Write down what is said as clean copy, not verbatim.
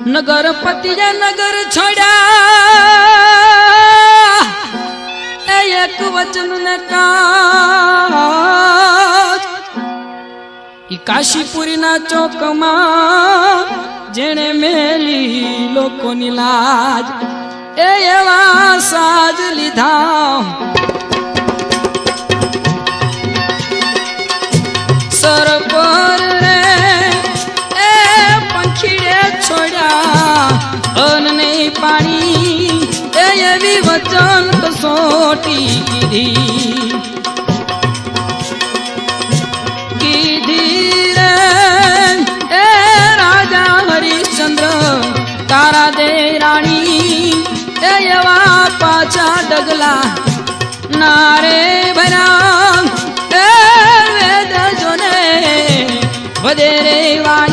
નગરપતિ નગર છોડ્યા એક વચન ને કાજ કાશીપુરી ના ચોકમાં જેણે મેલી લોકોની લાજ એ એવા સાજ લીધા સર પર રે એ પંખીડે છોડ્યા અન નહીં પાણી એ એવી વચન કસોટી કીધી રે એ રાજા હરિશ્ચંદ્ર તારા દે રાણી એ એવા પાછા ડગલા નારે ભરા એ વેદ જોને વધેરે વા